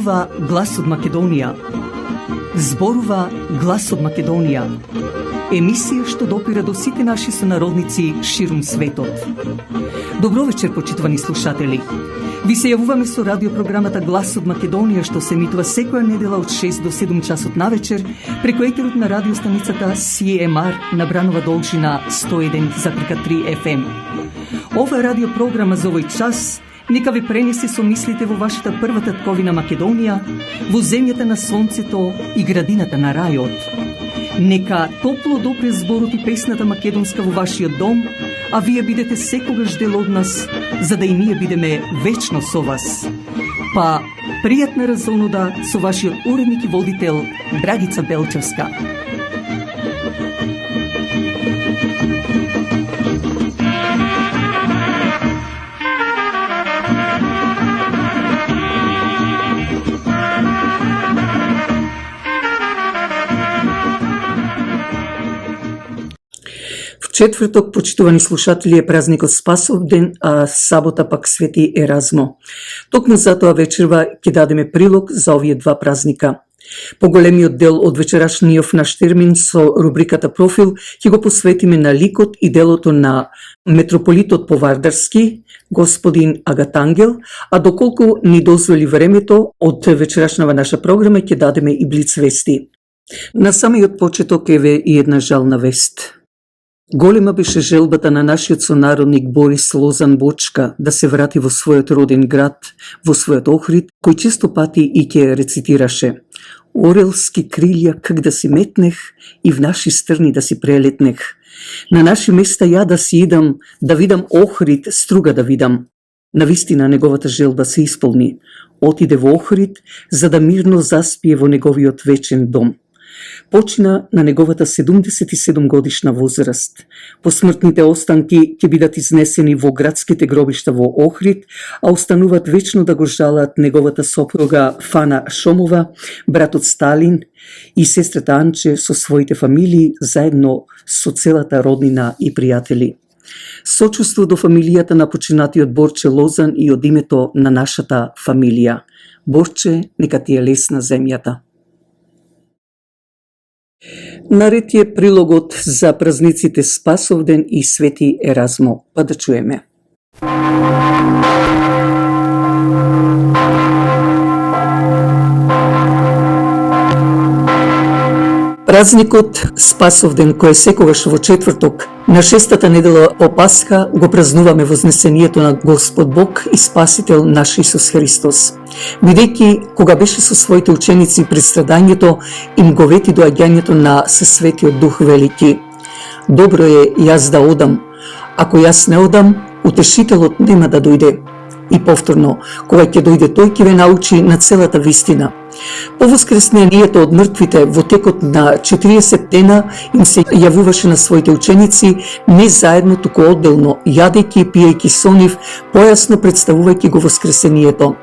Зборува глас од Македонија. Зборува глас од Македонија. Емисија што допира до сите наши сонародници ширум светот. Добро вечер, почитувани слушатели. Ви се јавуваме со радиопрограмата Глас од Македонија, што се емитува секоја недела од 6 до 7 часот навечер преку етерот на радиостаницата CMR на Бранова должина 101,3 FM. Ова радиопрограма за овој час нека ви пренесе со мислите во вашата прва татковина Македонија, во земјата на сонцето и градината на рајот. Нека топло допре зборот и песната македонска во вашиот дом, а вие бидете секогаш дел од нас, за да и ние бидеме вечно со вас. Па, пријатна разонуда со вашиот уредник и водител Драгица Белчевска. Четврток, почитувани слушатели, е празникот Спасов ден, а сабота пак Свети Еразмо. Токму затоа вечерва ќе дадеме прилог за овие два празника. Поголемиот дел од вечерашниот наш термин со рубриката Профил ќе го посветиме на ликот и делото на митрополитот Повардарски, господин Агатангел, а доколку ни дозволи времето, од вечерашнава наша програма ќе дадеме и блиц вести. На самиот почеток еве и една жална вест. Голема беше желбата на нашиот сонародник Борис Лозан Бочка да се врати во својот роден град, во својот Охрид, кој често пати и ќе рецитираше: "Орелски крилја как да си метнех и в наши стрни да си прелетнех. На наши места ја да си идам, да видам Охрид, струга да видам." Навистина неговата желба се исполни. Отиде во Охрид за да мирно заспие во неговиот вечен дом. Почина на неговата 77 годишна возраст. Посмртните останки ќе бидат изнесени во градските гробишта во Охрид, а остануваат вечно да го жалат неговата сопруга Фана Шомова, братот Сталин и сестрата Анче со своите фамилии, заедно со целата роднина и пријатели. Сочувство до фамилијата на починатиот Борче Лозан и од името на нашата фамилија. Борче, нека ти е лесна земјата. Наред е прилогот за празниците Спасовден и Свети Еразмо, па да чуеме. Празникот Спасовден, кој е секогаш во четврток, на шестата недела по Пасха, го празнуваме вознесението на Господ Бог и Спасител наш Исус Христос. Бидејќи, кога беше со своите ученици пред страдањето, им го вети доаѓањето на Сесветиот Дух Велики. Добро е јас да одам, ако јас не одам, утешителот нема да дојде. И повторно, кога ќе дојде тој ќе ве научи на целата вистина. По воскреснението од мртвите во текот на 40 дена им се јавуваше на своите ученици не заедно, туку одделно, јадејќи и пиејќи со нив, појасно представувајќи го воскресението.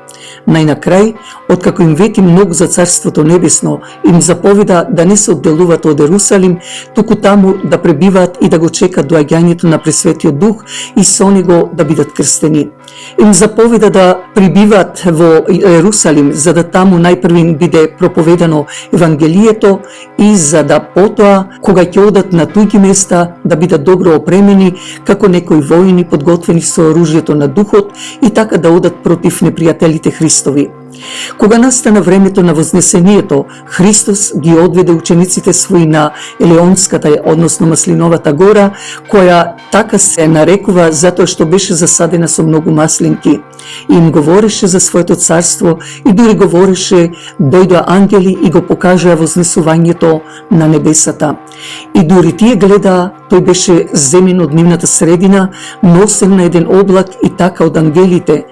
Најнакрај, откако им вети многу за Царството Небесно, им заповеда да не се одделуваат од Ерусалим, туку таму да пребиваат и да го чекат доаѓањето на Пресветиот Дух и со него да бидат крстени. Им заповеда да прибиваат во Ерусалим, за да таму најпрви им биде проповедано Евангелието и за да потоа, кога ќе одат на туѓи места, да бидат добро опремени, како некои војни подготвени со оружјето на Духот и така да одат против непријателите Христови. Кога настана времето на вознесението, Христос ги одведе учениците своји на Елеонската, односно Маслиновата гора, која така се нарекува затоа што беше засадена со многу маслинки. И им говореше за своето царство и дури говореше, дојдоа ангели и го покажаа вознесувањето на небесата. И дури тие гледаа, тој беше земен од нивната средина, носен на еден облак и така од ангелите,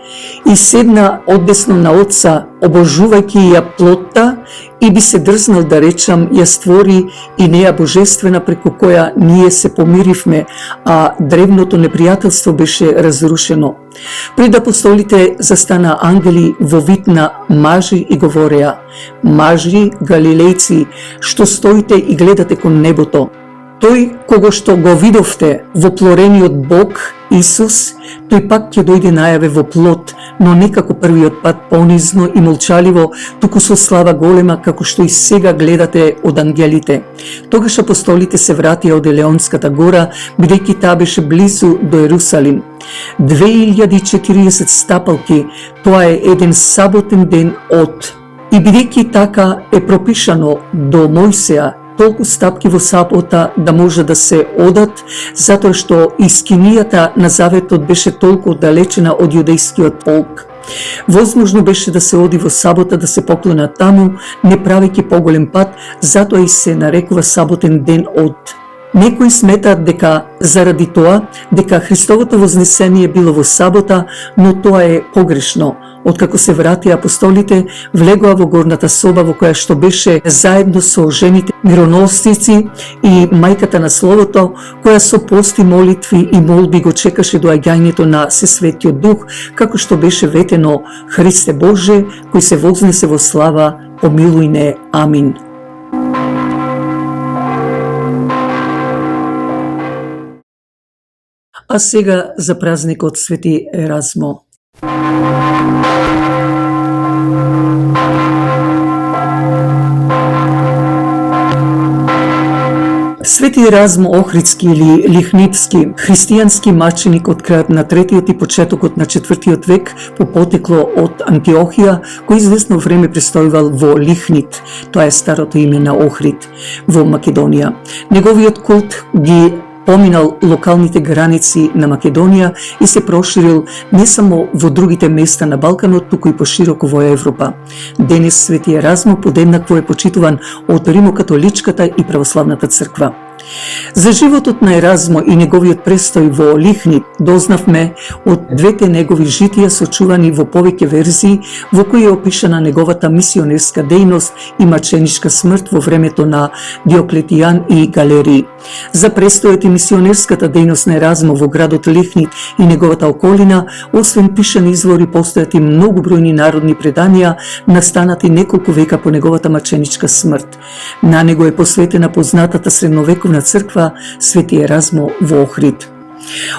и седна одесно на Отца, обожувајќи ја плотта, и би се дрзнал да речам, ја створи и неја божествена преку која ние се помиривме, а древното непријателство беше разрушено. Пред апостолите застана ангели во вид на мажи и говореа: "Мажи галилејци, што стоите и гледате кон небото, Тој кого што го видовте во плорениот Бог, Исус, тој пак ќе дојде најаве во плот, но не како првиот пат понизно и молчаливо, туку со слава голема, како што и сега гледате од ангелите. Тогаш апостолите се вратија од Елеонската гора, бидејќи таа беше близу до Ерусалим. 2040 стапалки, тоа е еден саботен ден од. И бидејќи така е пропишано до Мојсеја, толку стапки во сабота да може да се одат, затоа што искинијата на заветот беше толку оддалечена од јудејскиот полк. Возможно беше да се оди во сабота да се поклона таму, не правејќи поголем пат, затоа и се нарекува саботен ден од. Некои сметаат дека заради тоа, дека Христовото вознесение било во сабота, но тоа е погрешно. Откако се вратија апостолите, влегоа во горната соба во која што беше заедно со жените мироносници и мајката на Словото, која со пости, молитви и молби го чекаше доаѓањето на Сесветиот Дух, како што беше ветено: Христе Боже, кој се вознесе во слава, помилуј не. Амин. А сега за празникот Свети Еразмо. Свети Еразмо Охридски или Лихнитски, христијански маченик од крајот на 3-тиот и почетокот на 4-тиот век по потекло од Антиохија, кој известно време престојувал во Лихнит, тоа е старото име на Охрид, во Македонија. Неговиот култ ги поминал локалните граници на Македонија и се проширил не само во другите места на Балканот, туку и пошироко во Европа. Денес Свети Еразмо подеднакво е почитуван од римокатоличката и православната црква. За животот на Еразмо и неговиот престој во Лихнит дознавме од двете негови житија сочувани во повеќе верзии, во кои е опишана неговата мисионерска дејност и маченичка смрт во времето на Диоклетијан и Галерий. За престојот и мисионерската дејност на Еразмо во градот Лихнит и неговата околина, освен пишани извори, постојат и многу бројни народни преданија, настанати неколку века по неговата маченичка смрт. На него е посветена познатата средновековна црква Свети Еразмо во Охрид.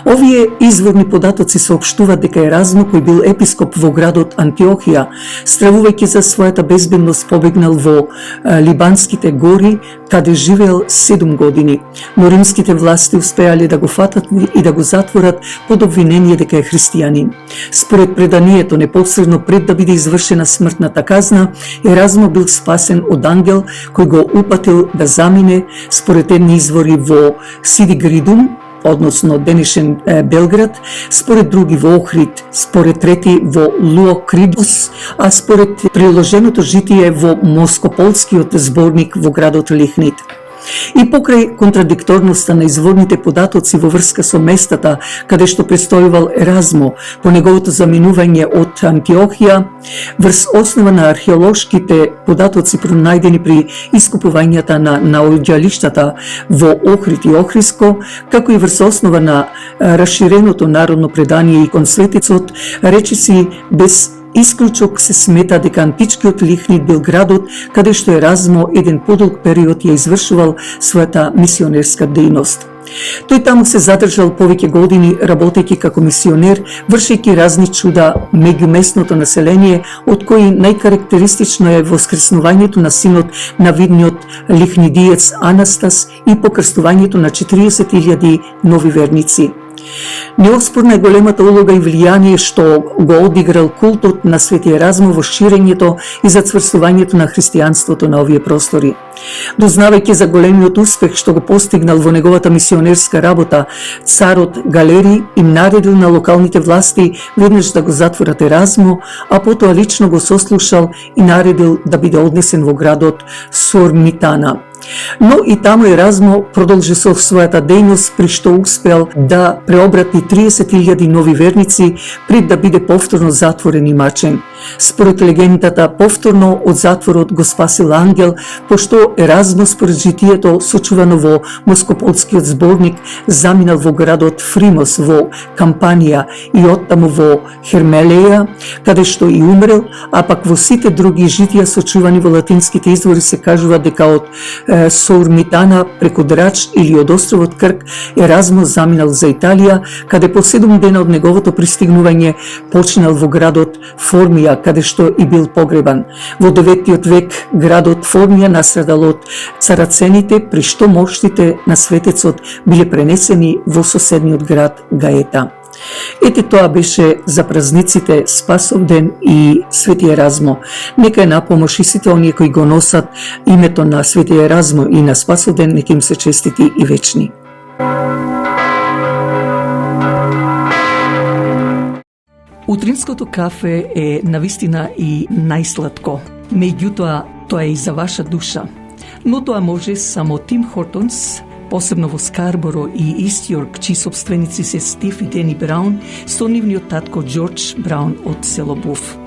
Овие изворни податоци соопштуваат дека Еразмо, кој бил епископ во градот Антиохија, стравувајќи за својата безбедност, побегнал во Либанските гори, каде живеел 7 години, но римските власти успеале да го фатат и да го затворат под обвинение дека е христијанин. Според преданието, непосредно пред да биде извршена смртната казна, Еразмо бил спасен од ангел кој го упатил да замине, според едни извори, во Сидигридум, односно денешен Белград, според други во Охрид, според трети во Луокридус, а според приложеното житие во Москополскиот зборник во градот Лихнит. И покрај контрадикторноста на изворните податоци во врска со местата каде што престојувал Еразмо по неговото заминување од Антиохија, врз основа на археолошките податоци пронајдени при искупувањата на наоѓалиштата во Охрид и Охриско, како и врз основа на расширеното народно предание и консветицот, речиси без исклучок се смета дека античкиот Лихнит бил градот каде што Еразмо еден подолг период ја извршувал својата мисионерска дејност. Тој таму се задржал повеќе години, работејќи како мисионер, вршејќи разни чуда меѓу местното население, од кои најкарактеристично е воскреснувањето на синот на видниот лихнидиец Анастас и покрстувањето на 40.000 нови верници. Неоспорна е големата улога и влијание што го одиграл култот на Свети Еразмо во ширењето и зацврстувањето на христијанството на овие простори. Дознавајќи за големиот успех што го постигнал во неговата мисионерска работа, царот Галерий им наредил на локалните власти веднаш да го затворат Еразмо, а потоа лично го сослушал и наредил да биде однесен во градот Сурмитана. Но и таму Еразмо продолжи со својата дејност, при што успел да преобрати 30.000 нови верници пред да биде повторно затворен и мачен. Според легендата, повторно од затворот го спасил ангел, пошто Еразмо според житието сочувано во Москополскиот зборник заминал во градот Фримос во Кампанија и оттаму во Хермелеја, каде што и умрел, а пак во сите други житија сочувани во латинските извори се кажува дека од Соурмитана преку Драч или од островот Крк Еразмо заминал за Италија, каде по 7 дена од неговото пристигнување починал во градот Формија, каде што и бил погребан. Во 9 век градот Формија настрадал од царацените, при што моштите на светецот биле пренесени во соседниот град Гаета. Ете тоа беше за празниците Спасовден и Свети Еразмо. Нека е напомош и сите оние кои го носат името на Свети Еразмо и на Спасовден, нека им се честити и вечни. Утринското кафе е навистина и најсладко. Меѓутоа, тоа е и за ваша душа. Но тоа може само Тим Хортонс, посебно во Скарборо и Ист Јорк, чии собственици се Стив и Дени Браун, со нивниот татко Џорџ Браун од село Буф.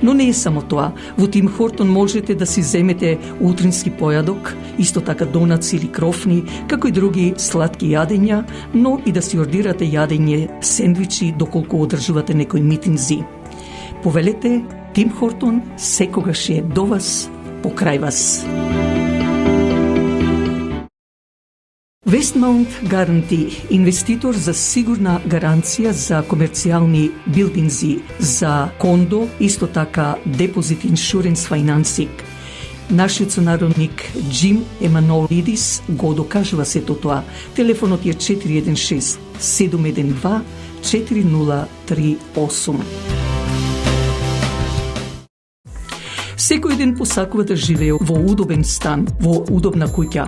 Но не е само тоа. Во Тим Хортон можете да си земете утрински појадок, исто така донаци или крофни, како и други сладки јадења, но и да си ордирате јадење, сендвичи, доколку одржувате некои митинзи. Повелете, Тим Хортон секогаш е до вас, покрај вас. Westmount Guarantee, инвеститор за сигурна гаранција за комерцијални билдинзи, за кондо, исто така Deposit Insurance Financing. Нашиот сонародник Джим Еманолидис го докажува сето тоа. Телефонот е 416 712 4038. Секој ден посакува да живее во удобен стан, во удобна куќа.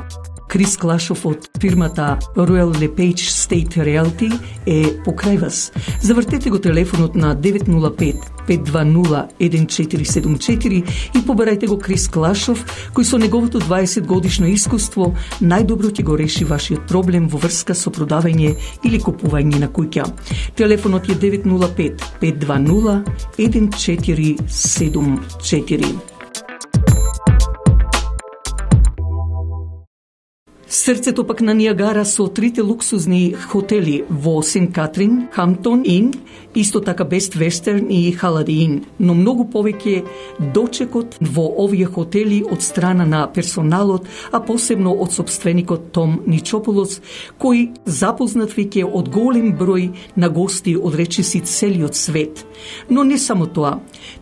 Крис Клашов од фирмата Royal LePage State Realty е покрај вас. Завртете го телефонот на 905-520-1474 и побарајте го Крис Клашов, кој со неговото 20 годишно искуство најдобро ќе го реши вашиот проблем во врска со продавање или купување на куќа. Телефонот е 905-520-1474. Срцето пак на Ниагара со трите луксузни хотели во Сент Катрин, Хамптон Ин, исто така Бест Вестерн и Халади Ин, но многу повеќе дочекот во овие хотели од страна на персоналот, а посебно од собственикот Том Ничополос, кој запознат веќе од голем број на гости од речиси целиот свет. Но не само тоа.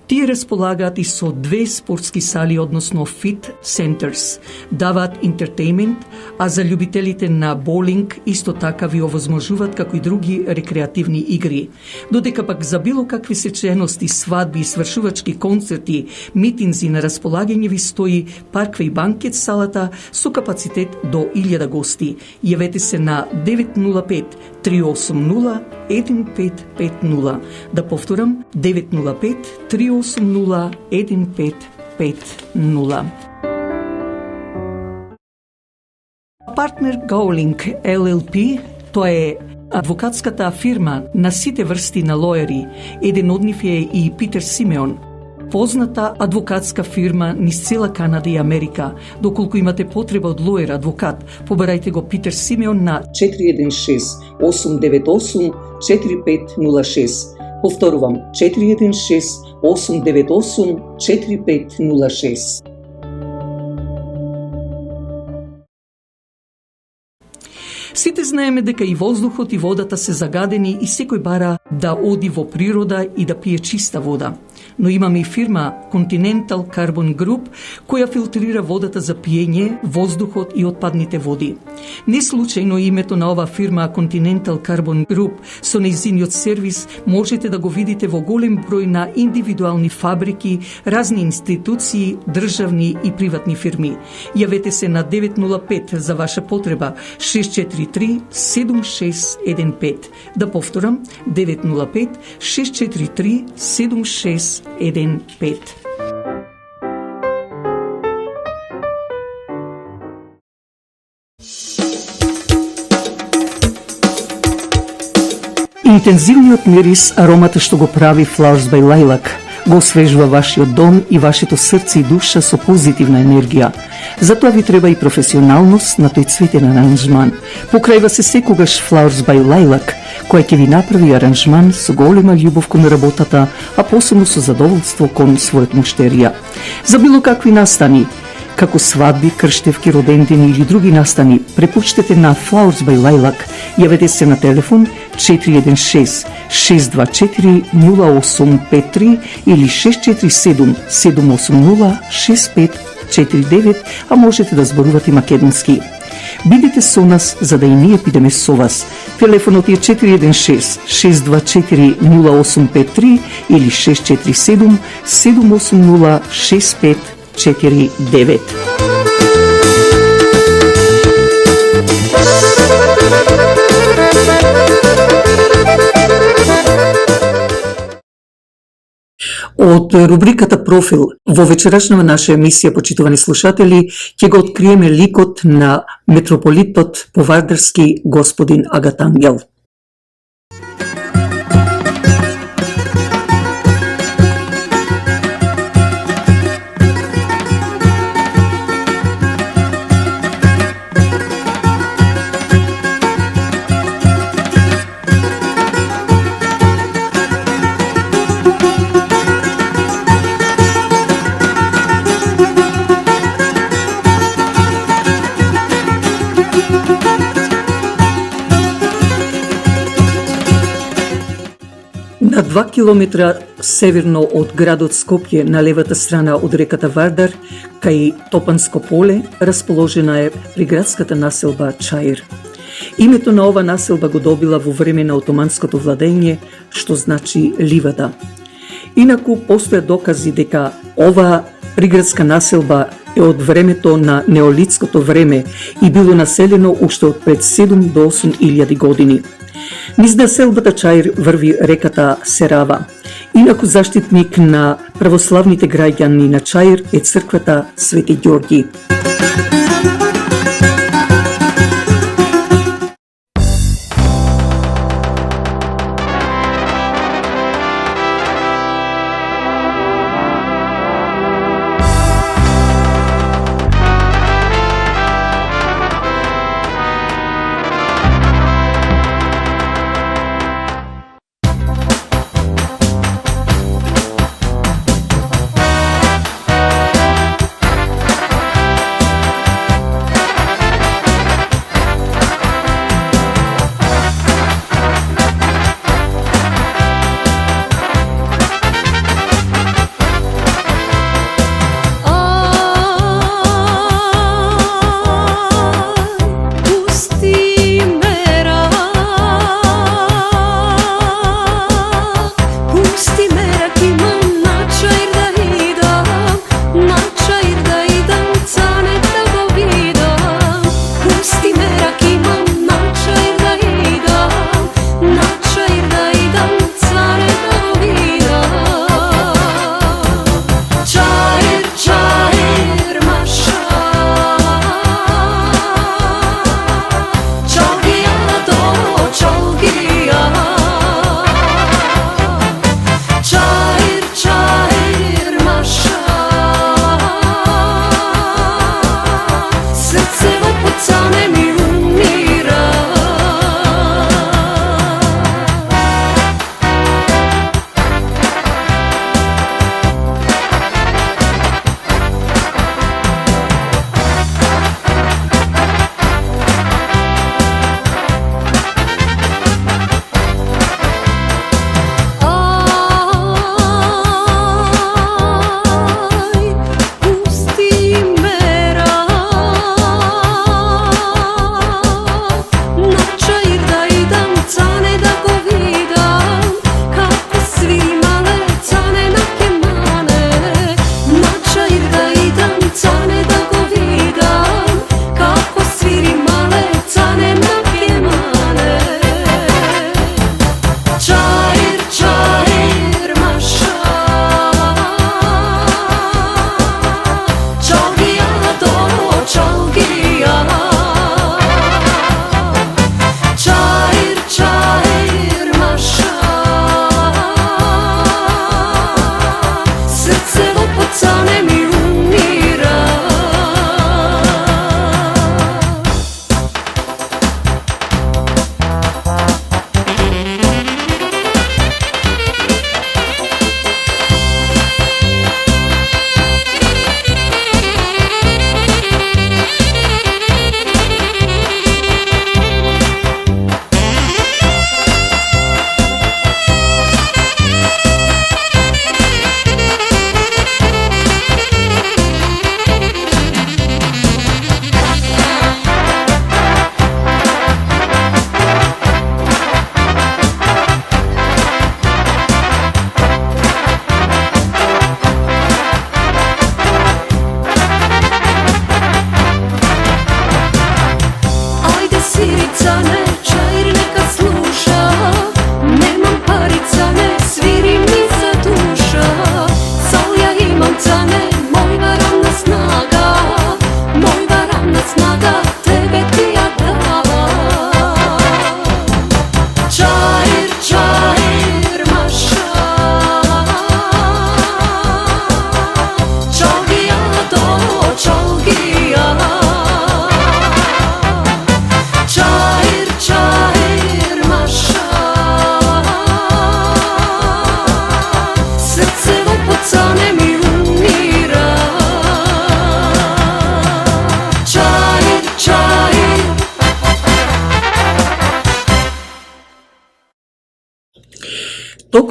Тие располагаат и со 2 спортски сали, односно фит centers. Даваат entertainment, а за љубителите на боулинг исто така ви овозможуваат како и други рекреативни игри. Додека пак за било какви сечености, свадби, свршувачки концерти, митинзи на располагање ви стои парква и банкет салата со капацитет до 1000 гости. Јавете се на 905-380-1550. Да повторам, 905-380-1550. Партнер Gowling LLP, тоа е адвокатската фирма на сите врсти на лоери. Еден од нив е и Питер Симеон, позната адвокатска фирма низ цела Канада и Америка. Доколку имате потреба од лоер адвокат, побарајте го Питер Симеон на 416-898-4506. Повторувам, 416-898-4506. Сите знаеме дека и воздухот и водата се загадени и секој бара да оди во природа и да пие чиста вода. Но имаме и фирма Continental Carbon Group, која филтрира водата за пиење, воздухот и отпадните води. Не случајно името на ова фирма Continental Carbon Group со нејзиниот сервис можете да го видите во голем број на индивидуални фабрики, разни институции, државни и приватни фирми. Јавете се на 905 за ваша потреба 643-7615. Да повторам, 905-643-7615. Интензивниот мирис, аромата што го прави Flowers by Lilac, го освежува вашиот дом и вашето срце и душа со позитивна енергија. Затоа ви треба и професионалност на тој цветен аранжман. Покрајва се секогаш Flowers by Lilac, која ќе ви направи аранжман со голема љубов кон работата, а посебно со задоволство кон својот муштерија. За било какви настани, како свадби, крштевки, родендени или други настани, препуштете на Flowers by Lilac. Јавете се на телефон 416-624-0853 или 647-780-6549, а можете да зборувате македонски. Бидете со нас, за да и ние бидеме со вас. Телефонот е 416-624-0853 или 647-780-6549. Од рубриката Профил во вечерашната наша емисија, почитувани слушатели, ќе го откриеме ликот на митрополитот повардарски господин Агат Ангел. На 2 километра северно од градот Скопје, на левата страна од реката Вардар, кај Топанско поле, расположена е приградската населба Чаир. Името на ова населба го добила во време на отоманското владење, што значи ливада. Инаку постојат докази дека ова приградска населба е од времето на неолитското време и било населено уште од пред 7 до 8 илјади години. Низ населбата Чаир врви реката Серава. Инаку заштитник на православните граѓани на Чаир е црквата Свети Ѓорги.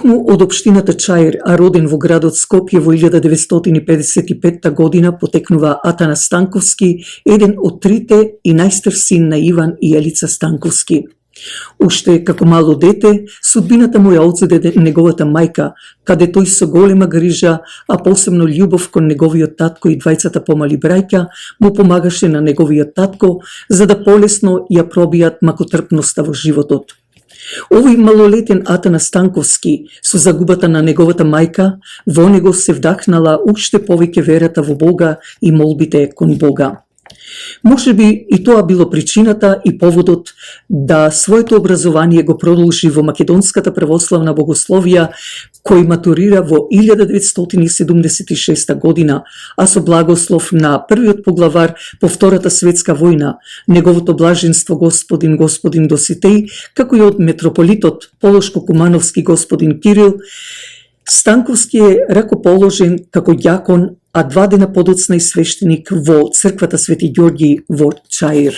Токму од општината Чаир, а роден во градот Скопје во 1955 година, потекнува Атанас Станковски, еден од трите и најстар син на Иван и Елица Станковски. Уште како мало дете, судбината му ја одзеде неговата мајка, каде тој со голема грижа, а посебно љубов кон неговиот татко и двајцата помали браќа, му помагаше на неговиот татко, за да полесно ја пробијат макотрпноста во животот. Овој малолетен Атанас Станковски, со загубата на неговата мајка, во него се вдахнала уште повеќе верата во Бога и молбите кон Бога. Можеби и тоа било причината и поводот да своето образование го продолжи во Македонската православна богословија, кој матурира во 1976 година, а со благослов на првиот поглавар по Втората светска војна, неговото блаженство господин Доситеј, како и од митрополитот Полошко-Кумановски господин Кирил. Станковски е ракоположен како ѓакон, а 2 дена подоцна и свештеник во црквата Свети Ѓорѓи во Чаир.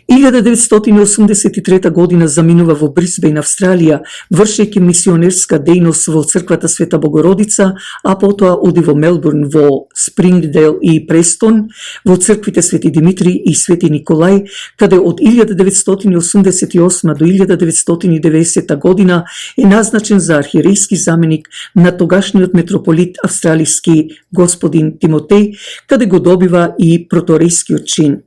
1983 година заминува во Брисбејн, Австралија, вршејќи мисионерска дејност во црквата Света Богородица, а потоа оди во Мелбурн, во Спрингдейл и Престон, во црквите Свети Димитри и Свети Николај, каде од 1988 до 1990 година е назначен за архиерејски заменик на тогашниот митрополит австралиски господин Тимотеј, каде го добива и проторејскиот чин.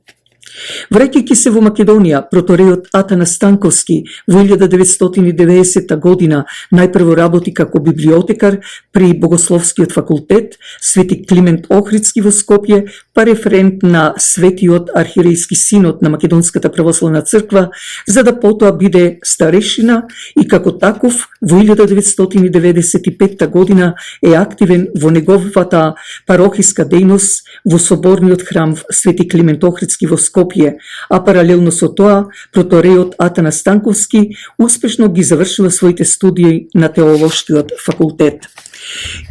Враќајќи се во Македонија, проторејот Атанас Станковски во 1990 година најпрво работи како библиотекар при Богословскиот факултет Свети Климент Охридски во Скопје, па референт на Светиот архиерејски синод на Македонската православна црква, за да потоа биде старешина и како таков во 1995 година е активен во неговата парохиска дејност во соборниот храм Свети Климент Охридски во Скопје, а паралелно со тоа, проторејот Атанас Станковски успешно ги завршува своите студии на теолошкиот факултет.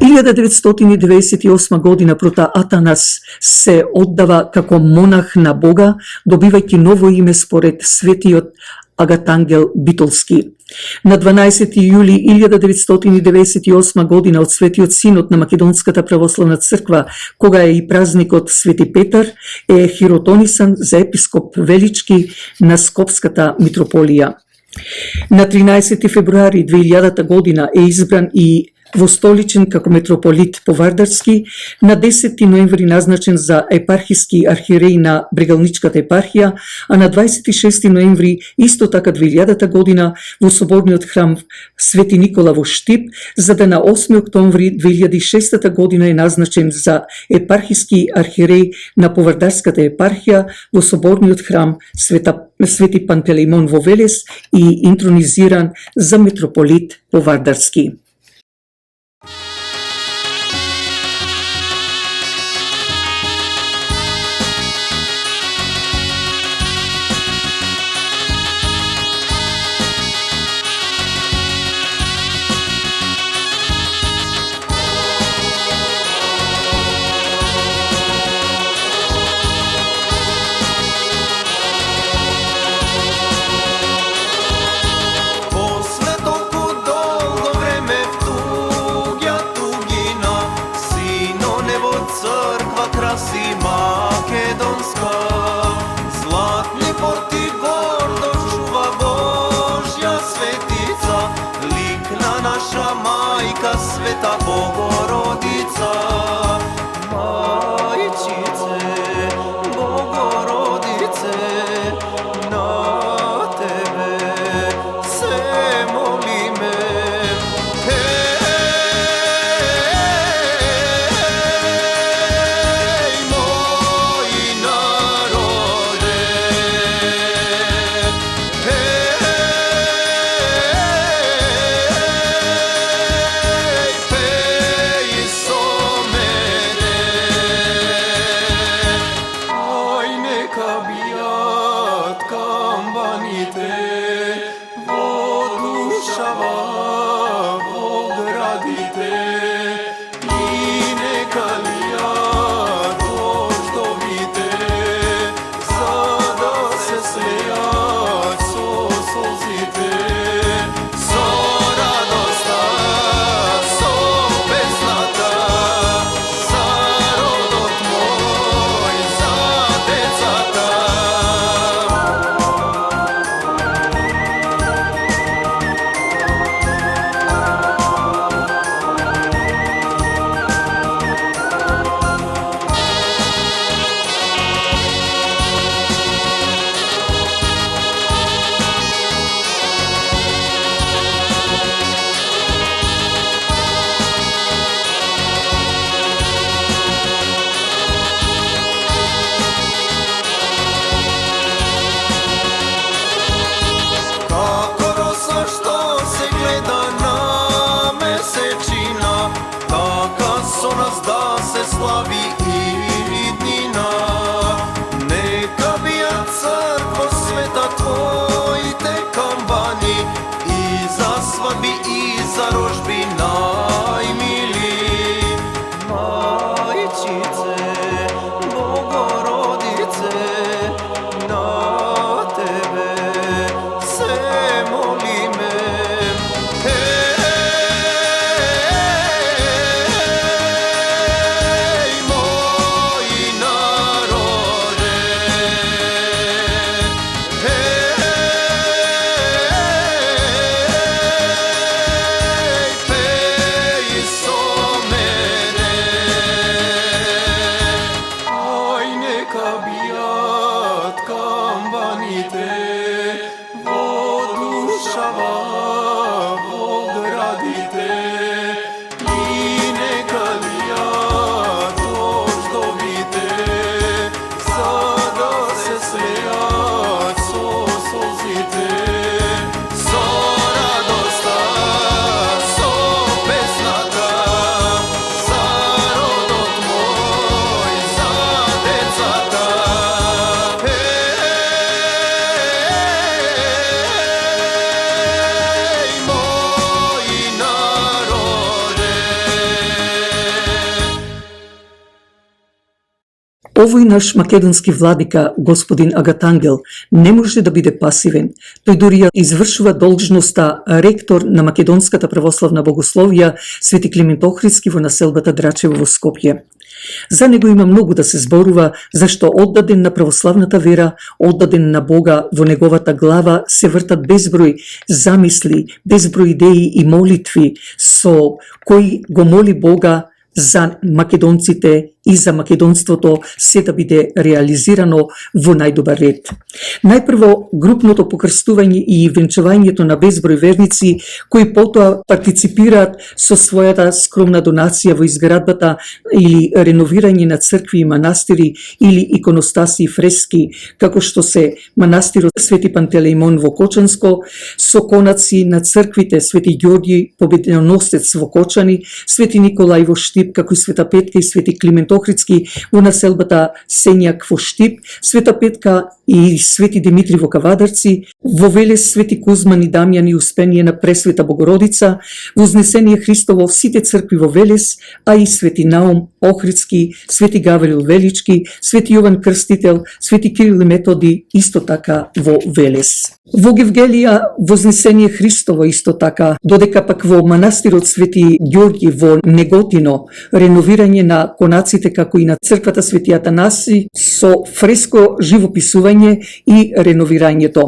1998 година прота Атанас се оддава како монах на Бога, добивајќи ново име според светиот Агатангел Битолски. На 12 јули 1998 година од Светиот Синод на Македонската православна црква, кога е и празникот Свети Петар, е хиротонисан за епископ Велички на Скопската митрополија. На 13 февруари 2000 година е избран и востоличен како митрополит Повардарски, на 10 ноември назначен за епархиски архиереј на Брегалничката епархија, а на 26 ноември исто така 2000 година во соборниот храм Свети Никола во Штип, за да на 8 октомври 2006 година е назначен за епархиски архиереј на Повардарската епархија во соборниот храм Свети Пантелеймон во Велес и интронизиран за митрополит Повардарски. Sveta Bogorodica, Majčice, Bogorodice, na tebe se molime. Hej, moj narode, hej, Овој наш македонски владика, господин Агатангел, не може да биде пасивен. Тој дури ја извршува должноста ректор на Македонската православна богословија Свети Климент Охридски во населбата Драчево во Скопје. За него има многу да се зборува, зашто оддаден на православната вера, оддаден на Бога, во неговата глава се вртат безброј замисли, безброј идеи и молитви со кои го моли Бога за македонците и за македонството се да биде реализирано во најдобар ред. Најпрво, групното покрстување и венчувањето на безброј верници, кои потоа партиципираат со својата скромна донација во изградбата или реновирање на цркви и манастири или иконостаси и фрески, како што се манастирот Свети Пантелеимон во Кочанско, со конаци на црквите Свети Ѓорѓи Победоносец во Кочани, Свети Николај во Штип, како и Света Петка и Свети Климент Охридски во населбата Сењак во Штип, Света Петка и Свети Димитри во Кавадарци, во Велес Свети Кузман и Дамјан и Успение на Пресвета Богородица, Вознесение Христово сите цркви во Велес, а и Свети Наум Охридски, Свети Гаврил Велички, Свети Јован Крстител, Свети Кирил и Методи исто така во Велес. Во Гевгелија Вознесение Христово исто така, додека пак во манастирот Свети Ѓорѓи во Неготино реновирање на конаците како и на црквата Свети Атанаси со фреско живописување и реновирањето.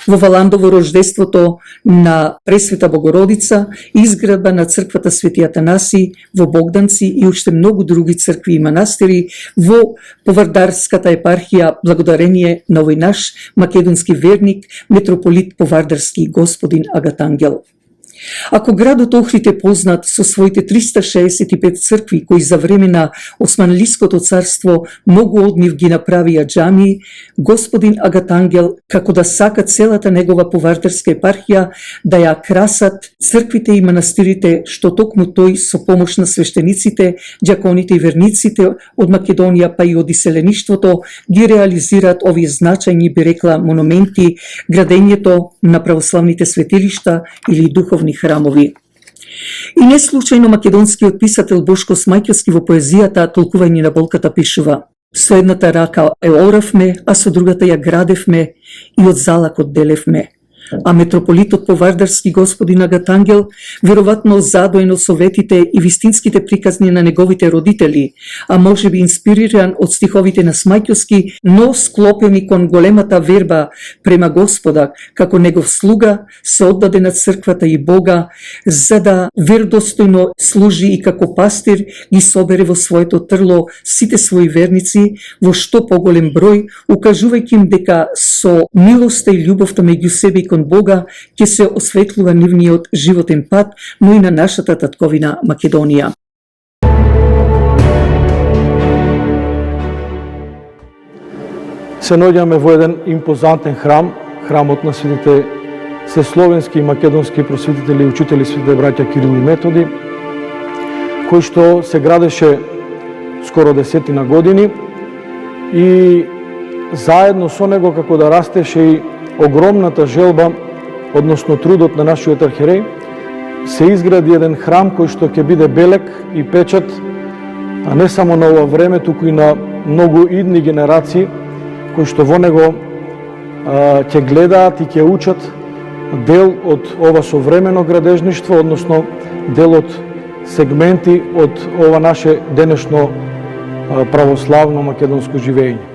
Во Валандово рождеството на Пресвета Богородица, изградба на црквата Свети Атанаси во Богданци и уште многу други цркви и манастири во Повардарската епархија благодарение на овој наш македонски верник, митрополит Повардарски господин Агатангел. Ако градот Охрид е познат со своите 365 цркви кои за време на Османлиското царство многу од нив ги направија џамии, господин Агатангел, како да сака целата негова повардарска епархија да ја красат црквите и манастирите, што токму тој со помош на свештениците, ѓаконите и верниците од Македонија па и од иселеништвото ги реализираат овие значајни, би рекла, монументи, градењето на православните светилишта или духовни храмови. И не случајно македонскиот писател Бошко Смајќовски во поезијата Толкување на болката пишува: со едната рака е оравме, а со другата ја градевме и од залакот делевме. А митрополитот Повардарски господин Агатангел, веројатно задоен од советите и вистинските приказни на неговите родители, а можеби инспириран од стиховите на Смајќовски, но склопени кон големата верба према Господа, како негов слуга, се оддаде на црквата и Бога, за да веродостојно служи и како пастир ги собере во своето трло сите своји верници во што поголем број, укажувајќи им дека со милоста и љубовта меѓу себе и кон Бога ќе се осветлува нивниот животен пат, но и на нашата татковина Македонија. Се наоѓаме во еден импозантен храм, храмот на светите словенски и македонски просветители и учители светите браќа Кирил и Методи, кој што се градеше скоро 10 години и заедно со него како да растеше и огромната желба, односно трудот на нашиот архиереј, се изгради еден храм кој што ќе биде белег и печат, а не само на ова време, туку и на многу идни генерации, кои што во него ќе гледаат и ќе учат дел од ова современо градежништво, односно дел од сегменти од ова наше денешно православно македонско живење.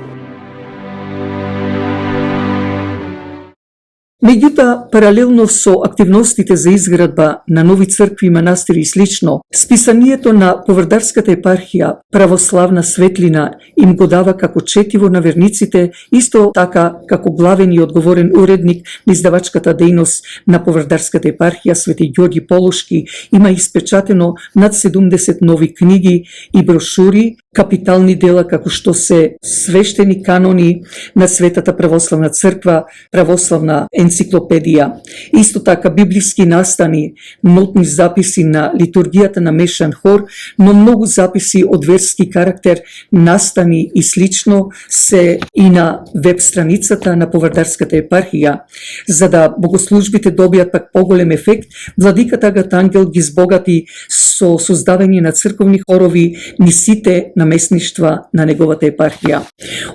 Меѓутоа, паралелно со активностите за изградба на нови цркви, манастири и слично, списанието на Повардарската епархија Православна светлина им го дава како четиво на верниците, исто така како главен и одговорен уредник на издавачката дејност на Повардарската епархија Свети Ѓорѓи Полошки има испечатено над 70 нови книги и брошури, капитални дела како што се свештени канони на Светата православна црква, православна енциклопедија. Исто така библиски настани, нотни записи на литургијата на мешан хор, но многу записи од верски карактер, настани и слично се и на веб страницата на Повардарската епархија. За да богослужбите добијат пак поголем ефект, владиката Агатангел ги збогати со создавање на црковни хорови низ сите наместништва на неговата епархија.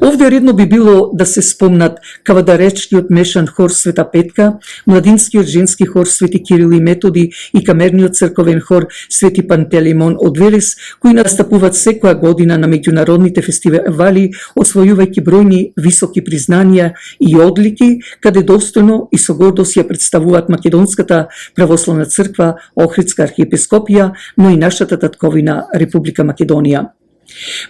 Овде редно би било да се спомнат кавадаречкиот мешан хор Света Петка, младинскиот женски хор Свети Кирил и Методи и камерниот црковен хор Свети Пантелеймон од Велес, кои настапуваат секоја година на меѓународните фестивали, освојувајќи бројни високи признанија и одлики, каде достојно и со гордост ја представуваат Македонската православна црква, Охридска архиепископија, но и нашата татковина Република Македонија.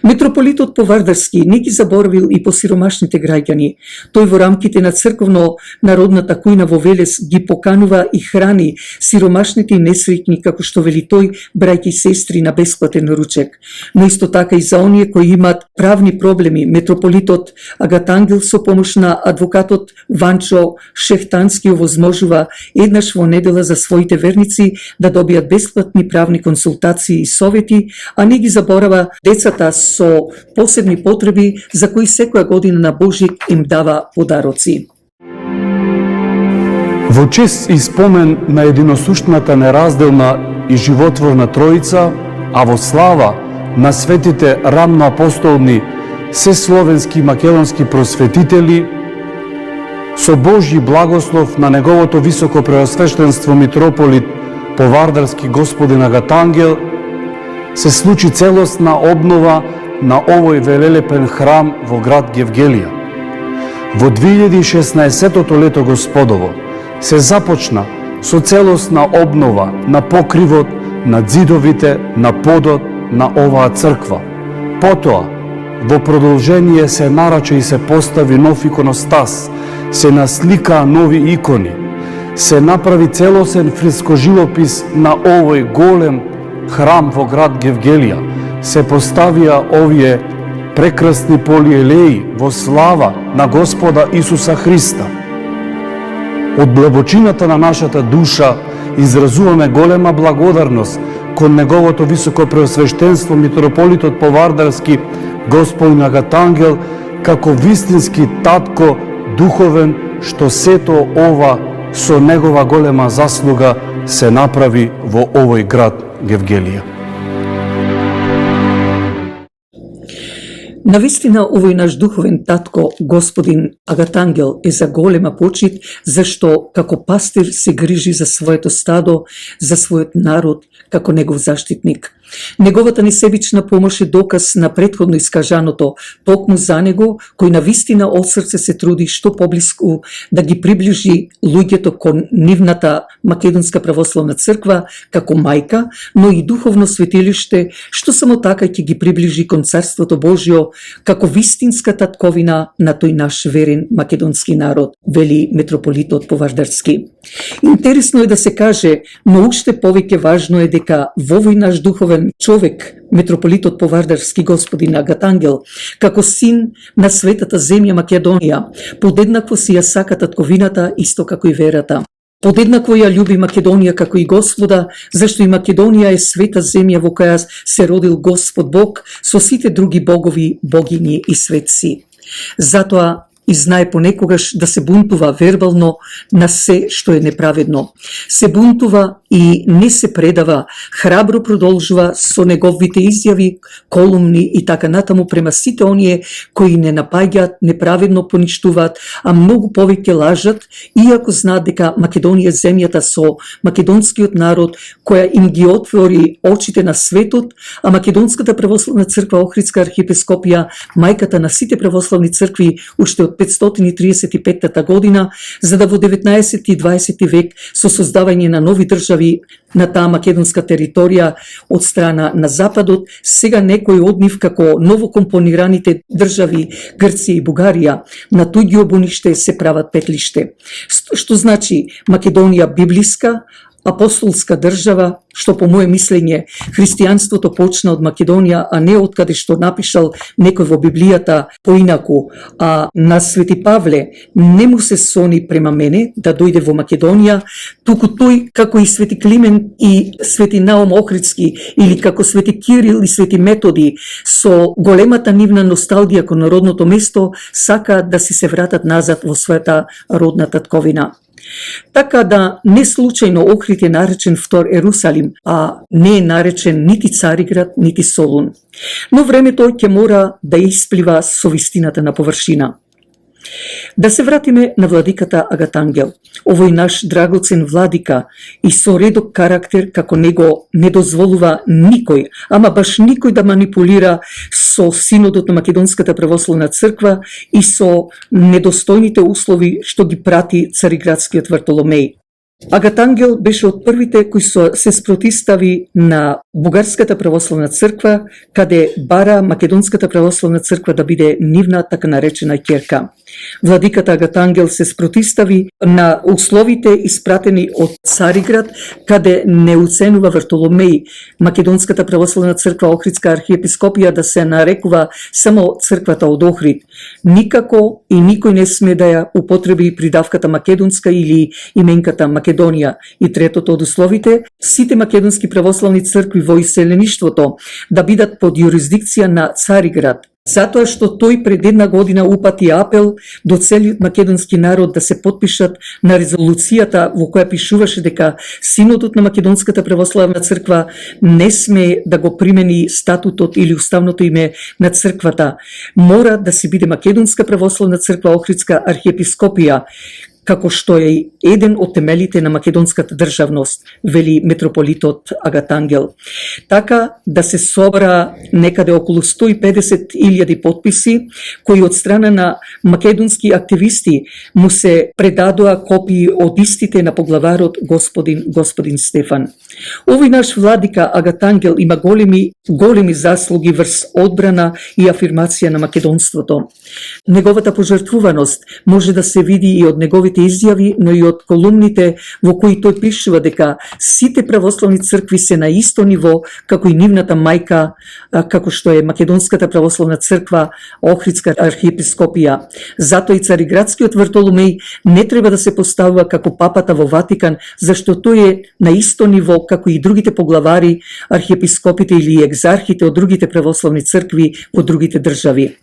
Митрополитот Повардарски не ги заборавил и посиромашните граѓани. Тој во рамките на црковно-народната кујна во Велес ги поканува и храни сиромашните и несреќни, како што вели тој, браќи и сестри на бесплатен ручек. Но исто така и за оние кои имаат правни проблеми, митрополитот Агатангел со помош на адвокатот Ванчо Шехтански овозможува еднаш во недела за своите верници да добијат бесплатни правни консултации и совети, а не ги заборава децата со посебни потреби за кои секоја година на Божик им дава подароци. Во чест и спомен на единосуштната неразделна и животворна Троица, а во слава на светите рамноапостолни сесловенски и македонски просветители, со Божји благослов на неговото високо преосвештенство митрополит Повардарски господин Агатангел, се случи целосна обнова на овој велелепен храм во град Гевгелија. Во 2016 лето Господово се започна со целосна обнова на покривот, на ѕидовите, на подот на оваа црква. Потоа, во продолжение се нарача и се постави нов иконостас, се насликаа нови икони, се направи целосен фрескоживопис на овој голем храм во град Гевгелија, се поставија овие прекрасни полиелеи во слава на Господа Исуса Христа. Од длабочината на нашата душа изразуваме голема благодарност кон неговото високо преосвештенство митрополитот Повардарски господин Агатангел, како вистински татко духовен, што сето ова со негова голема заслуга се направи во овој град Гевгелија. Навистина, овој наш духовен татко, господин Агатангел, е за голема почит, зашто како пастир се грижи за своето стадо, за својот народ, како негов заштитник. Неговата несебична помош е доказ на претходно искажаното, токму за него, кој навистина од срце се труди што поблиску да ги приближи луѓето кон нивната Македонска православна црква како мајка, но и духовно светилиште, што само така ќе ги приближи кон Царството Божјо како вистинска татковина на тој наш верен македонски народ, вели митрополитот Повардарски. Интересно е да се каже, но уште повеќе важно е дека во овој наш духовен човек, митрополитот Повардарски господин Агатангел, како син на светата земја Македонија, подеднакво си ја сака татковината исто како и верата. Подеднакво ја љуби Македонија како и Господа, зашто и Македонија е света земја во која се родил Господ Бог со сите други богови, богини и светци. Затоа и знае понекогаш да се бунтува вербално на се што е неправедно. Се бунтува и не се предава, храбро продолжува со неговите изјави, колумни и така натаму према сите оние кои не напаѓаат, неправедно поништуваат, а многу повеќе лажат, иако знаат дека Македонија е земјата со македонскиот народ, која им ги отвори очите на светот, а Македонската православна црква Охридска архиепископија, мајката на сите православни цркви, уште од 535 година, за да во 19 и 20 век со создавање на нови држави на таа македонска територија од страна на Западот, сега некои од нив како новокомпонираните држави Грција и Бугарија на туѓи обуниште се прават петлиште. Што значи Македонија библиска, апостолска држава, што по моје мислење христијанството почна од Македонија, а не од каде што напишал некој во Библијата поинаку, а на Свети Павле не му се сони према мене да дојде во Македонија, туку тој како и Свети Климент и Свети Наум Охридски или како Свети Кирил и Свети Методи со големата нивна носталгија кон народното место сакаат да си се вратат назад во својата родна татковина. Така да не случајно Охрид е наречен Втор Ерусалим, а не е наречен нити Цариград, нити Солун. Но времето ќе мора да исплива со вистината на површина. Да се вратиме на владиката Агатангел. Овој наш драгоцен владика и со редок карактер како него не дозволува никој, ама баш никој да манипулира со синодот на Македонската православна црква и со недостојните услови што ги прати Цариградскиот Вартоломеј. Агатангел беше од првите кои се спротистави на Бугарската православна црква, каде бара Македонската православна црква да биде нивна така наречена ќерка. Владиката Агатангел се спротистави на условите испратени од Цариград, каде не уценува Вартоломеј Македонската православна црква Охридска архиепископија да се нарекува само црквата од Охрид. Никако и никој не сме да ја употреби придавката Македонска или именката Македонија. И третото од условите, сите македонски православни цркви во иселеништвото да бидат под јурисдикција на Цариград, затоа што тој пред една година упати апел до целиот македонски народ да се потпишат на резолуцијата во која пишуваше дека Синодот на Македонската православна црква не сме да го примени статутот или уставното име на црквата. Мора да се биде Македонска православна црква Охридска архиепископија, како што е еден од темелите на македонската државност, вели митрополитот Агатангел. Така да се собра некаде околу 150.000 потписи, кои од страна на македонски активисти му се предадоа копии од истите на поглаварот господин Стефан. Овој наш владика Агатангел има големи заслуги врз одбрана и афирмација на македонството. Неговата пожртвуваност може да се види и од неговите изјави, но и од колумните во кои тој пишува дека сите православни цркви се на исто ниво како и нивната мајка, како што е Македонската православна црква Охридска архиепископија. Затоа и Цариградскиот Вартоломеј не треба да се поставува како папата во Ватикан, зашто тој е на исто ниво како и другите поглавари, архиепископите или екзархите од другите православни цркви во другите држави.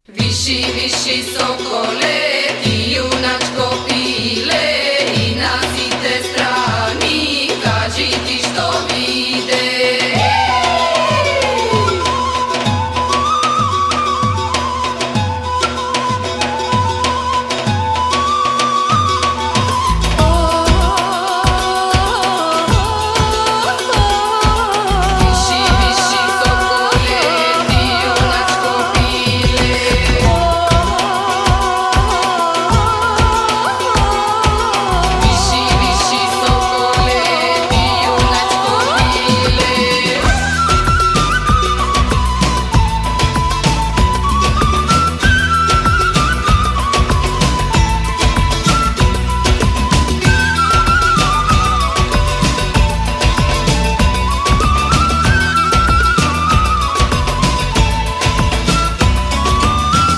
Виши, виши, соколе, ти јуначко пиле, и на сите страни, кажи ти што виде. Виши, виши, соколе, ти јуначко пиле. Виши, виши, соколе, ти јуначко пиле.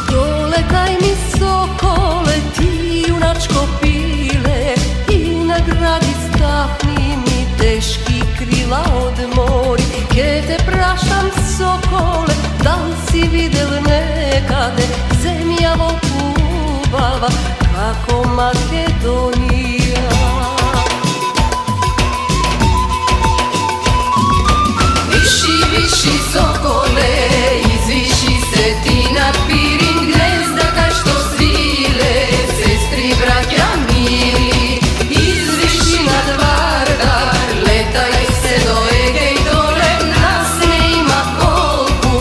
Доле кај ми соколе, ти јуначко пиле, и на гради стапни ми тешки крила од мори. Ке те прашам, соколе, дал си видел некаде земја во убава како Македонија? Виши, виши, соколе, извиши се ти над Пирин, гнезда кај што свиле, сестри, браќа мили. Извиши над Вардар, летај се до Егеј доле, нас не има колку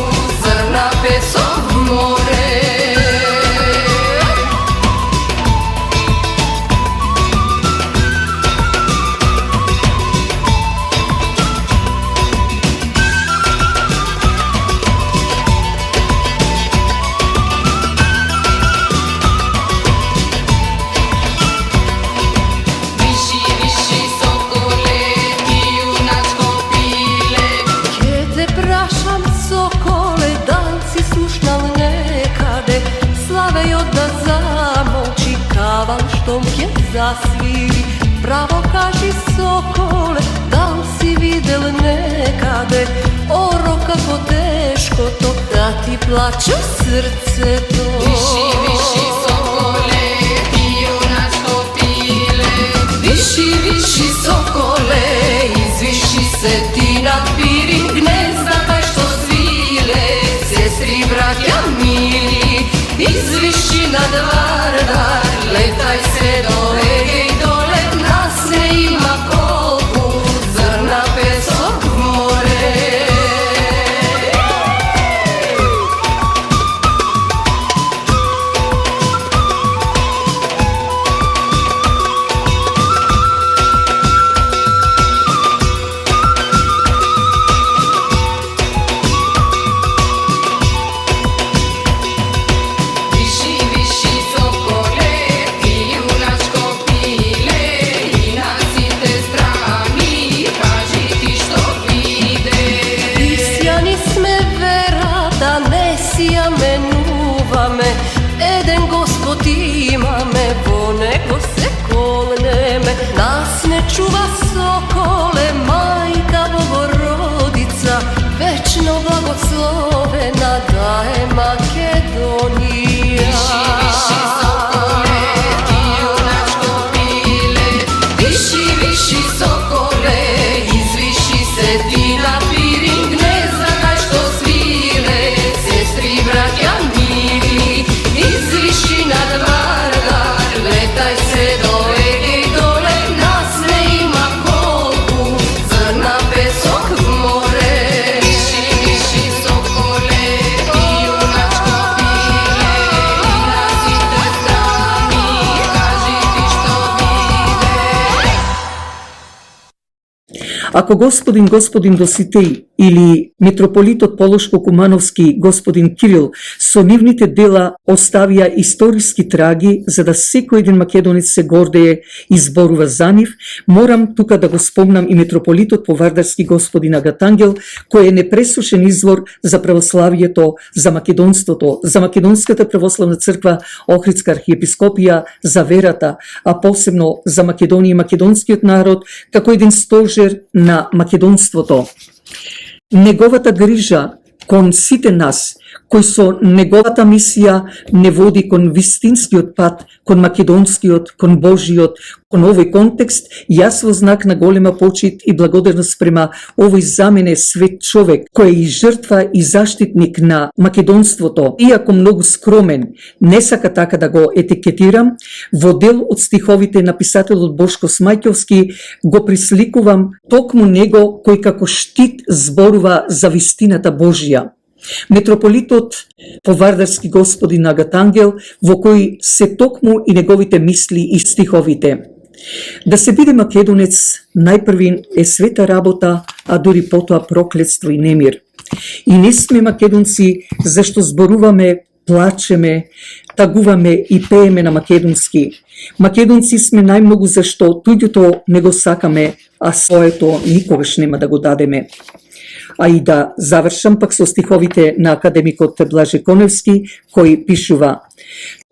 зрна песок море. Виши, виши, соколе, ти јуначко пиле. Ке те прашам, соколе, дал си слушнал некаде славејот да замолчи, кавал штом ќе засвири. Право кажи, соколе, дал си видел некаде оро како тешкото да ти плаче срцето. Виши, виши, соколе, ти јуначко пиле. ima me, vo nego se kolne me. Nas ne čuva sokole, majka Bogorodica, večno blagoslovena da je Makedonija. Viši sokole i junačko pile, viši sokole, izviši se ti na piring, ne zakaj što svile, sestri bratja mili, izviši nad Vardar, letaj se do Ege dole, nas ne ima kolku, zrna pesok more. Viši sokole i junačko pile, i razite strani, kaži ti što vide. Ако господин Доситеј или митрополитот Полошко-Кумановски господин Кирил со нивните дела оставија историски траги за да секој еден македонец се гордее и зборува за нив, морам тука да го спомнам и митрополитот Повардарски господин Агатангел, кој е непресушен извор за православието, за македонството, за Македонската православна црква, Охридска архиепископија, за верата, а посебно за Македонија и македонскиот народ, како еден стожер на македонството. Неговата грижа кон сите нас, кој со неговата мисија не води кон вистинскиот пат, кон македонскиот, кон Божиот, кон овој контекст, јас во знак на голема почит и благодарност према овој за мене свет човек, кој е и жртва и заштитник на македонството, иако многу скромен, не сака така да го етикетирам, во дел од стиховите на писателот Бошко Смајковски го присликувам токму него кој како штит зборува за вистината Божија. Митрополитот Повардарски господин Агатангел, во кој се токму и неговите мисли и стиховите. Да се биде македонец најпрви е света работа, а дури потоа проклетство и немир. И не сме македонци зашто зборуваме, плачеме, тагуваме и пееме на македонски. Македонци сме најмногу зашто туѓото не го сакаме, а своето никогаш нема да го дадеме. А и да завршам пак со стиховите на академикот Блаже Коневски, кој пишува: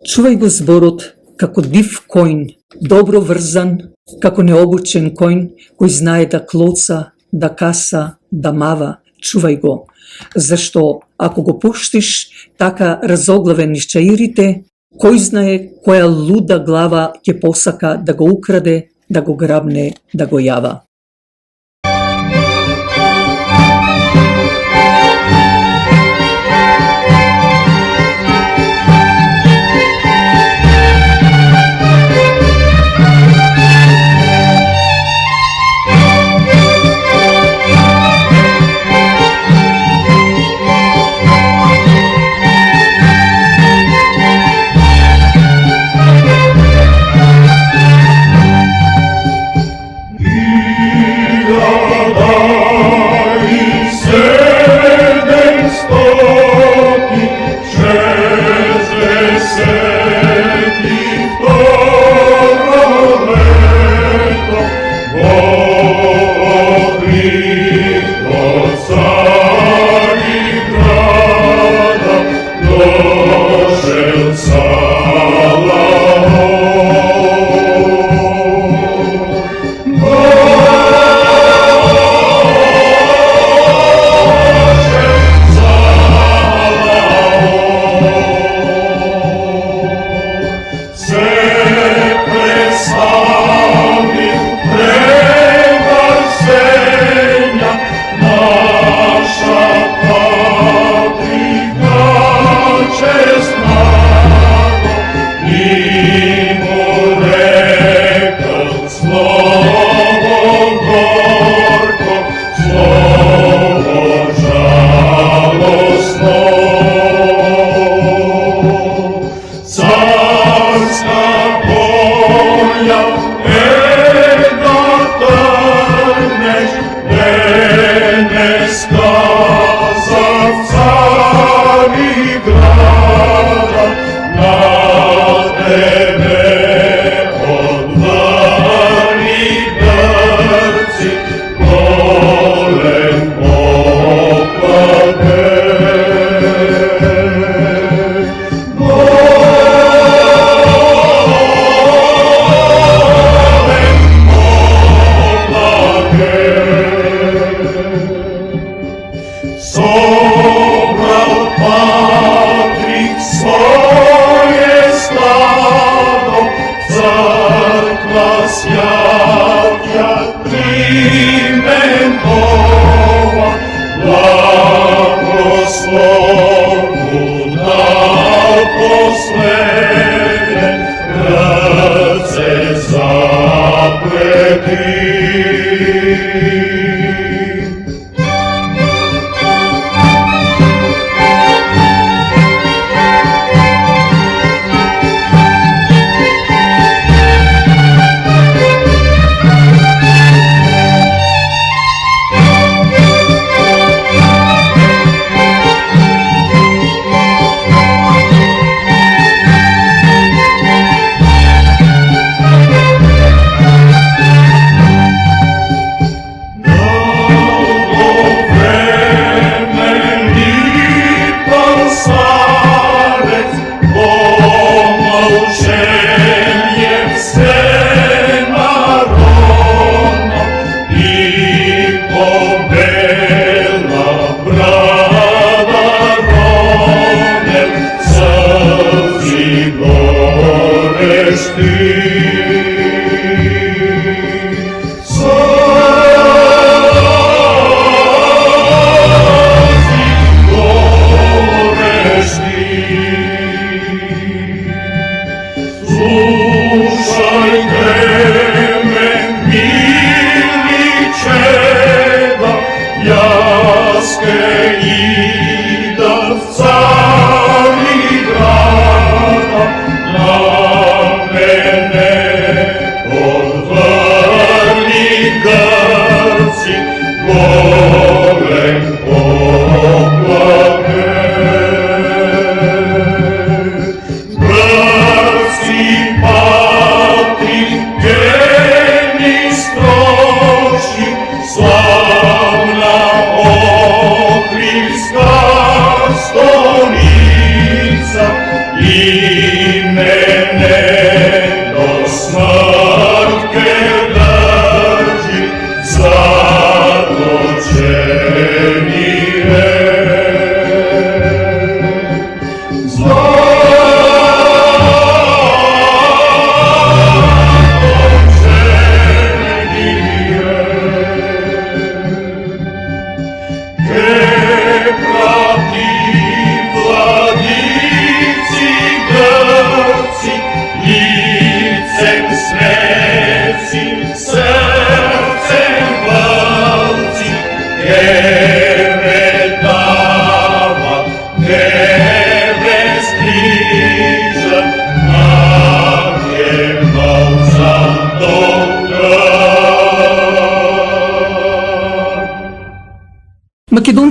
чувај го зборот како див којн, добро врзан, како необучен којн, кој знае да клоца, да каса, да мава, чувај го. Зашто ако го пуштиш така разоглавен низ чаирите, кој знае која луда глава ќе посака да го украде, да го грабне, да го јава. Честна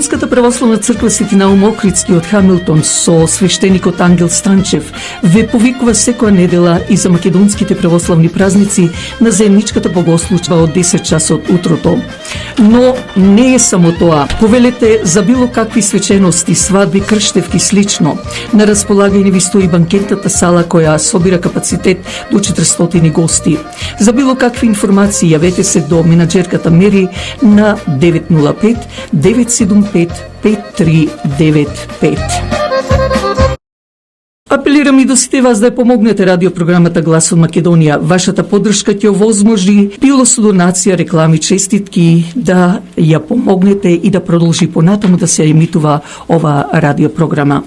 Македонската православна црква Свети Наум Охридски од Хамилтон со свештеникот Ангел Станчев ве повикува секоја недела и за македонските православни празници на заедничката богослужба од 10 часот утрото. Но не е само тоа. Повелете за било какви свечености, свадби, крштевки слично. На располагање ви стои банкетната сала која собира капацитет до 400 гости. За било какви информации јавете се до менаџерката Мери на 905 975 5395. Апелирам и до сите вас да ја помогнете радиопрограмата Глас од Македонија. Вашата поддршка ќе овозможи, било со донација, реклами, честитки, да ја помогнете и да продолжи понатаму да се емитува ова радиопрограма.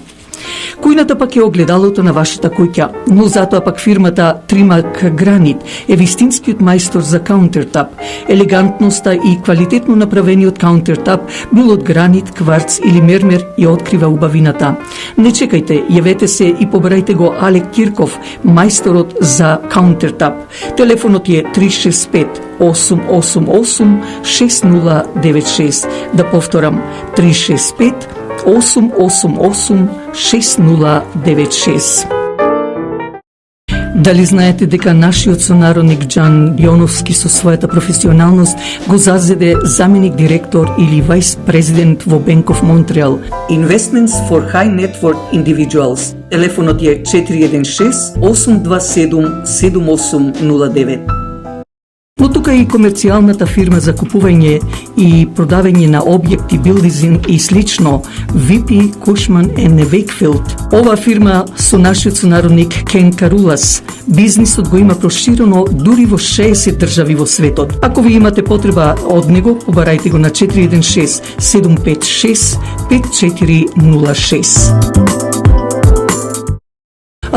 Кујната пак е огледалото на вашата куќа, но затоа пак фирмата Тримак Гранит е вистинскиот мајстор за каунтертап. Елегантноста и квалитетно направениот каунтертап, било од гранит, кварц или мермер, ја открива убавината. Не чекајте, јавете се и побарајте го Алек Кирков, мајсторот за каунтертап. Телефонот е 365 888 6096. Да повторам, 365 888 6096. Дали знаете дека нашиот сонародник Џан Бионовски со својата професионалност го зазеде заменик директор или вајс президент во Bank of Montreal? Investments for High Net Worth Individuals. Телефонот е 416 827 7809. Но тука и комерцијалната фирма за купување и продавање на објекти, билдинг и слично, VP Cushman & Wakefield. Ова фирма со нашиот сонародник Кен Карулас. Бизнисот го има проширено дури во 60 држави во светот. Ако ви имате потреба од него, побарајте го на 416 756 5406.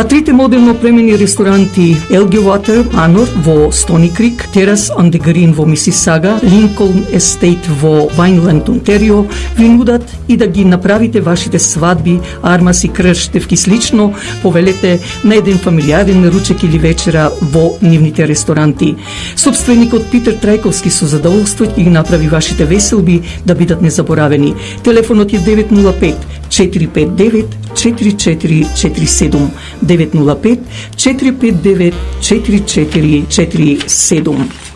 А трите модерно опремени ресторанти Elgin Water Manor во Стони Крик, Terrace on the Green во Мисисага, Lincoln Estate во Вайнленд, Онтарио, ви нудат и да ги направите вашите свадби, армаси, крштевки слично, повелете на еден фамилиарен ручек или вечера во нивните ресторанти. Собственикот Питер Трајковски со задоволство ќе ги направи вашите веселби да бидат незаборавени. Телефонот е 905 459 4447 905 459 4447.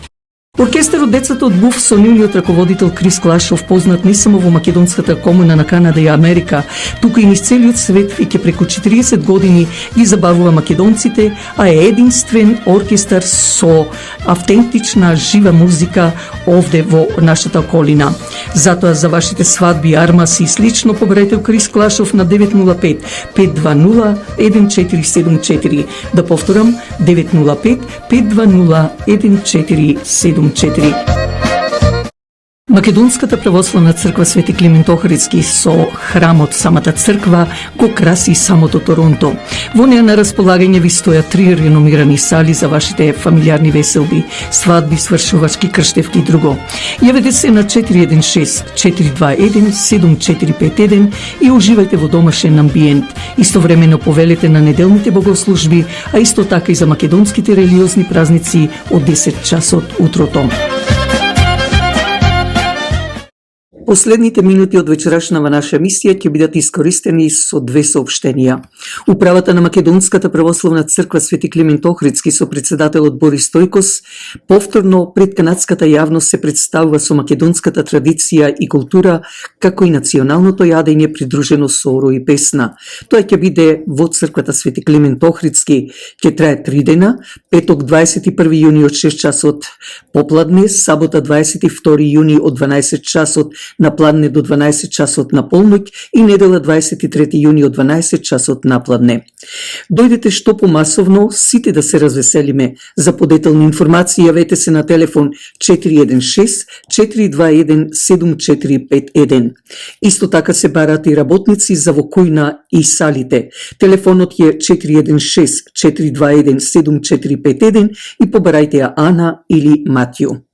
Оркестарот Децата од Буф со нивниот раководител Крис Клашов, познат не само во македонската комуна на Канада и Америка, туку и низ целиот свет, и ке преку 40 години ги забавува македонците, а е единствен оркестар со автентична жива музика овде во нашата околина. Затоа за вашите свадби, армаси и слично побарете Крис Клашов на 905 520 1474. Да повторам, 905 520 1474. Македонската православна црква Свети Климент Охридски со храмот самата црква го краси самото Торонто. Во неа на располагање ви стојат 3 реномирани сали за вашите фамилиарни веселби, свадби, свршувачки, крштевки и друго. Јавете се на 416 421 7451 и уживајте во домашен амбиент. Истовремено повелете на неделните богослужби, а исто така и за македонските религиозни празници од 10 часот утрото. Последните минути од вечерашнава наша емисија ќе бидат искористени со две соопштенија. Управата на Македонската православна црква Свети Климент Охридски со председателот Борис Стојкос повторно пред канадската јавност се представува со македонската традиција и култура, како и националното јадење придружено со оро и песна. Тоа ќе биде во црквата Свети Климент Охридски, ќе трае 3 дена, петок 21 јуни од 6 часот попладне, сабота 22 јуни од 12 часот на пладне до 12 часот на полноќ и недела 23 јуни од 12 часот на пладне. Дојдете што помасовно, сите да се развеселиме. За подетелни информации јавете се на телефон 416 421 7451. Исто така се барат и работници за во кујна и салите. Телефонот е 416 421 7451 и побарајте ја Ана или Матју.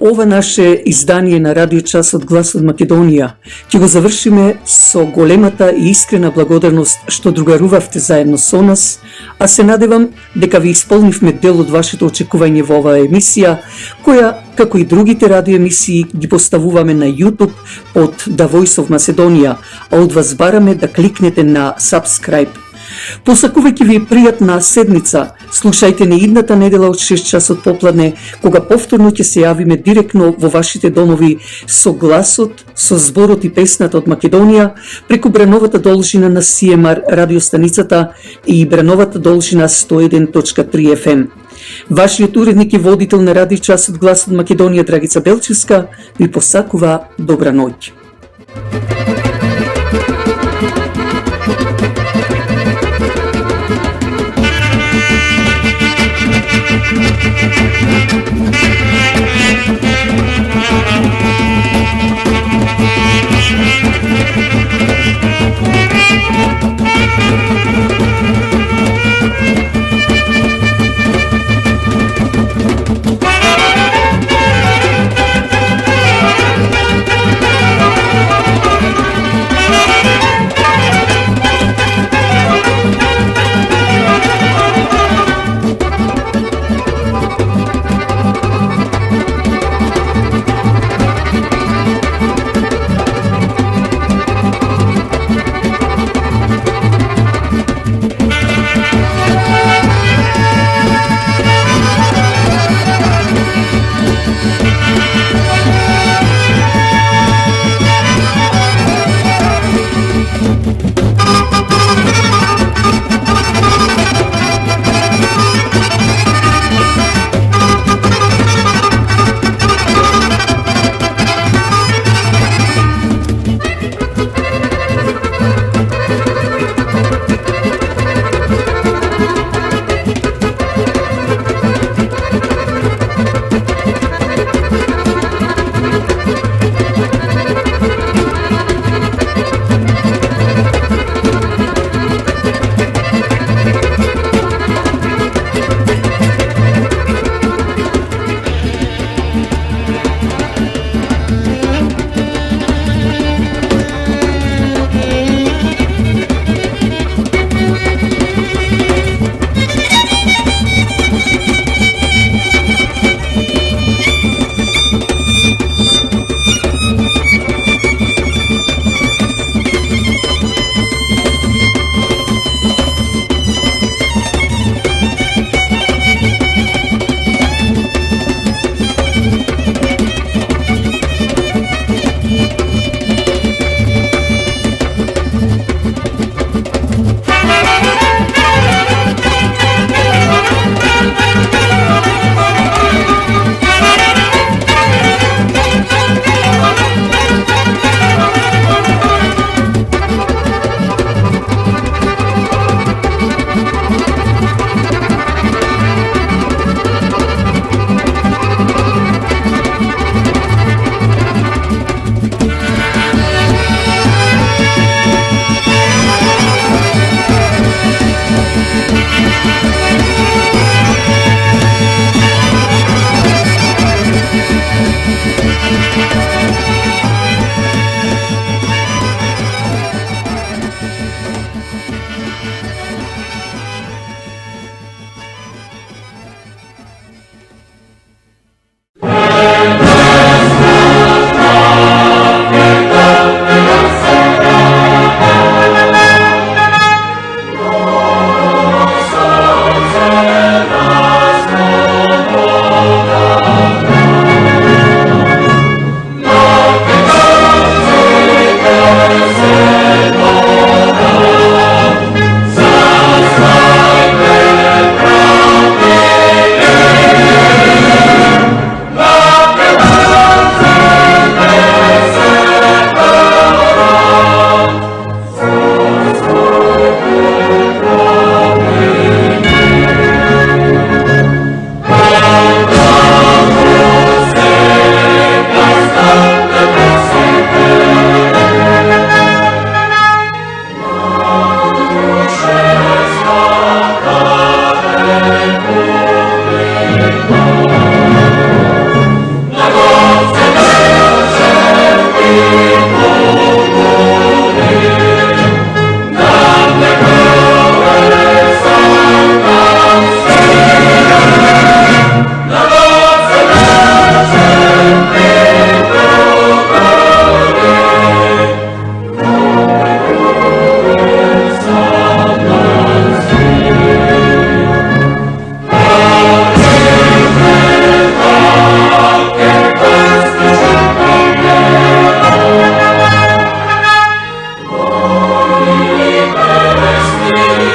Ова наше издание на Радио Час од Глас од Македонија ќе го завршиме со големата и искрена благодарност што другарувавте заедно со нас, а се надевам дека ви исполнивме дел од вашето очекување во оваа емисија, која, како и другите радиоемисии, ги поставуваме на YouTube под The Voice of Macedonia, а од вас бараме да кликнете на Subscribe. Посакувајќи ви пријатна седница, слушајте не идната недела од 6 часот попладне, кога повторно ќе се јавиме директно во вашите домови со гласот, со зборот и песната од Македонија, преку брановата должина на CMR радиостаницата и брановата должина 101.3 FM. Вашиот уредник и водител на Радио Час од Глас од Македонија, Драгица Белчевска, ви посакува добра ноќ. Ave,